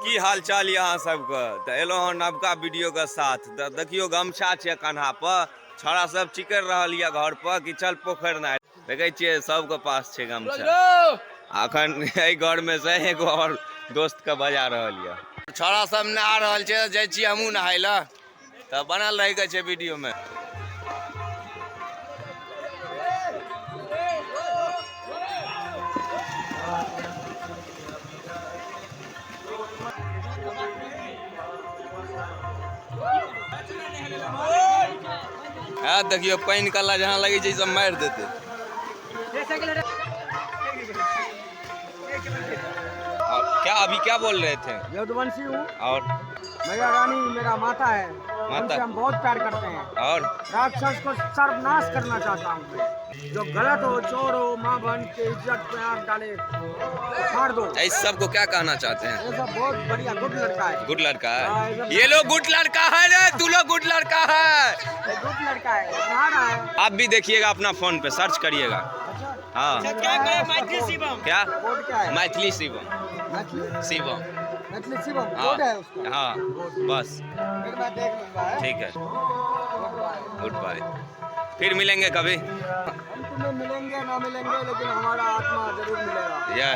की हाल चाल यहाँ सबके तो एलो हन नवका वीडियो के साथ देखियो गमछा छै कान्हा पर छौड़ा सब चिकर रहल या घर पर कि चल पोखर ना देखे छियै सबके पास छै गमछा अखन एहि घर में से एगो और दोस्त के बजा रहल या छौड़ा सब नहा रहल छै जाइ छी हमहू नहाय ल त बनल रह के छै वीडियो में। देखियो पानी कला जहाँ लगे छै सब मार देते। क्या अभी क्या बोल रहे थे? यदुवंशी हूँ और मैया रानी मेरा माता है, उनसे हम बहुत प्यार करते हैं और राक्षस को सर्वनाश करना चाहता हूँ मैं। जो गलत हो, चोर हो, माँ बहन की इज्जत पे आग डाले मार दो। इस सब को क्या कहना चाहते हैं? ये सब बहुत बढ़िया गुड लड़का है। गुड लड़का है ये लोग गुड लड़का है रे तू लोग गुड लड़का है गुड लड़का है नहा रहा है। आप भी देखिएगा अपना फोन पे सर्च करिएगा। हाँ मैथिली शिवम क्या क्या है? मैथिली शिवम शिवम मैथिली शिवम कोड है उसका। हाँ बस फिर मैं देख लूंगा। ठीक है गुड बाय फिर मिलेंगे कभी। हम तुम्हें मिलेंगे ना मिलेंगे लेकिन हमारा आत्मा जरूर मिलेगा। या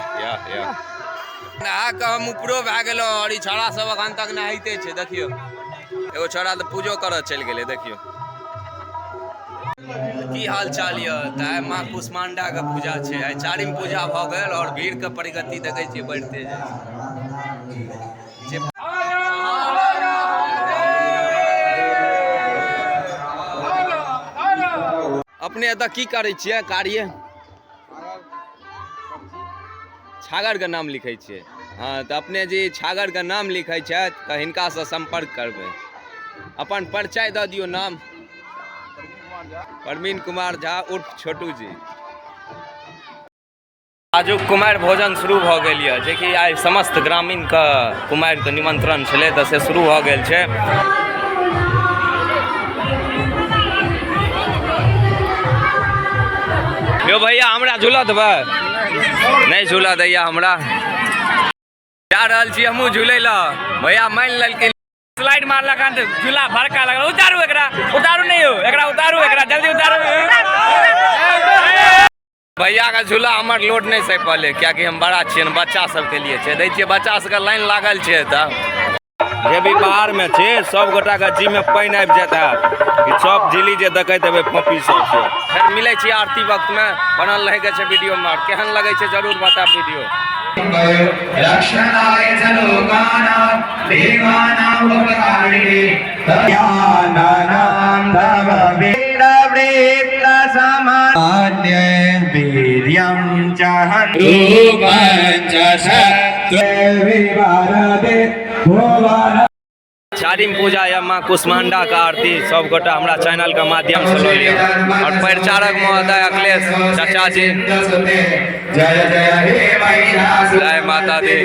नहा के हम ऊपरो भए गेलो और ई छौड़ा सब अखन तक नहाइते छै। देखियो एगो छौड़ा तो पूजो करऽ चलि गेलै। देखियो की हाल चाल य आइ माँ कुष्मांडा के पूजा छै। आइ चारिम पूजा भऽ गेल और भीड़ के प्रगति देखै छियै बढ़ते जाइ छै। अपने एतऽ की करै छियै कार्य? छागर के नाम लिखै छियै। हाँ तो अपने जी छागर के नाम लिखै छथि तऽ हिनका से संपर्क करबै। अपन परिचय दऽ दियौ नाम। परवीन कुमार झा उर्फ छोटू जी। आजुक कुमारि भोजन शुरू भऽ गेल यऽ जेकि आइ समस्त ग्रामीण के कुमारि के निमंत्रण छलै तऽ से शुरू भऽ गेल छै। यो भैया हमरा झूला देबै? नहीं झूला दैया हमरा। जा रहल छी हमहूँ झूलै लऽ। भैया मानि लेलकै स्लाइड मारलक हन तऽ झूला भड़का लगल। उतारू एकरा उतारू नहीं हो एकरा उतारू एकरा जल्दी उतारू। भैया का झूला हमर लोड नहीं सह पले क्या कि हम बड़ा छियै बच्चा सबके लिए छै दै छियै। बच्चा सबके लाइन लागल छै तऽ जे भी बाहर में छै सब गोटा के जी में पानी आबि जाता कि सब झिली जे देखैत हेबै फोपी सब से। फिर मिलै छी आरती वक्त में बनल रहे के छै वीडियो में। केहन लगे छै जरूर बताब वीडियो। रक्षणाय च लोकानां देवानां उपकारिणे ज्ञानानां धर्मवेदवृत्त समान्य वीर्यं च रूपं च सत्त्वविवारदे भुवन। चारिम पूजा या माँ कुष्मांडा का आरती सब गोटा हमारा चैनल के माध्यम से लो लिया और परिचारक महोदय अखिलेश चाचा जी जय जय हे जय माता दी।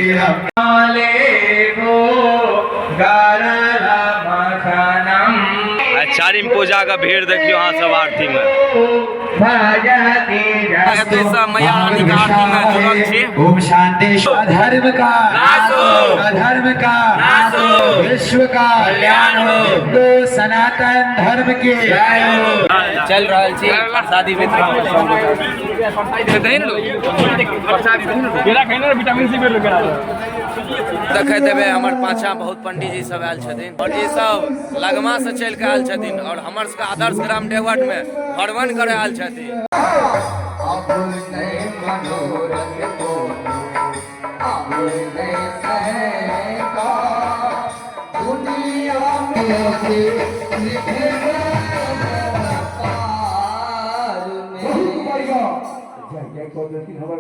चारिम पूजा का भीड़ देखियो यहाँ सब आरती में मैया रानी का आरती में जुड़ल छी। ओम शांति। अधर्म का अधर्म का विश्व का कल्याण हो। तो सनातन धर्म के चल रहा छी प्रसादी वितरण। देखे देवे हमर पाछा बहुत पंडित जी सब आयल छथिन और ये सब लगमा से चल के आयल छथिन और हमर सबके आदर्श ग्राम देवट में भरवन करे आयल छथिन।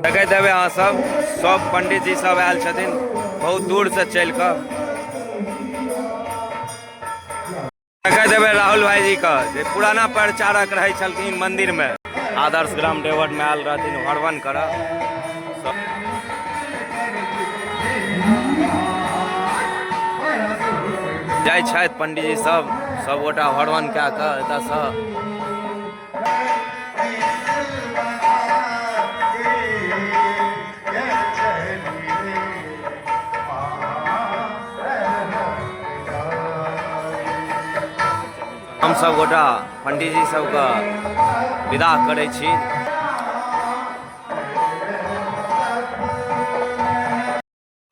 देखे देवे अहाँ सब पंडित जी सब आयल छथिन बहुत दूर से चल कर। देखे देवे राहुल भाई जी का जे पुराना प्रचारक रहे छलखिन मंदिर में आदर्श ग्राम देवट में आयल रहथिन हरवन कर। जाइ छथि पंडित जी सब गोटा हरवन कए कऽ एतऽसँ। हम सब गोटा पंडित जी सबके विदा करै छी।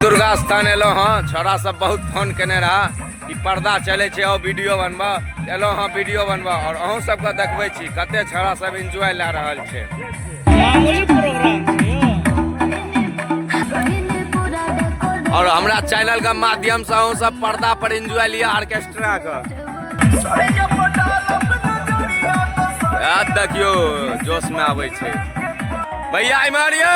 दुर्गा स्थान एलो हाँ, छोरा सब बहुत फोन केने रहा कि पर्दा चले छे और वीडियो बनबा, एलो हाँ वीडियो बनबा और अहूँ सबके देखबै छी कते छोरा सब एंजॉय ला रहल छे। और हमरा चैनल के माध्यम से अहूँ सब पर्दा पर एंजॉय लिया ऑर्केस्ट्रा का। याद देखियो जोश में आवे छे भैया मारियो।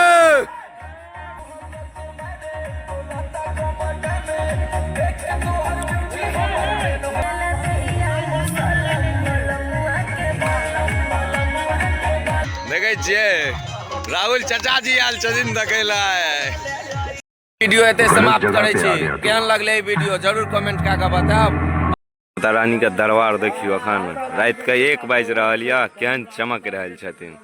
देखे छिए राहुल चाचा जी आयल छथिन देखे ला। वीडियो एते समाप्त करे छी। केहन लगले ई वीडियो जरूर कमेंट कऽ के बताब। माता रानी के दरबार देखियो, अखन रात के 1 बाजि रहल या, केहन चमक रहल छथिन।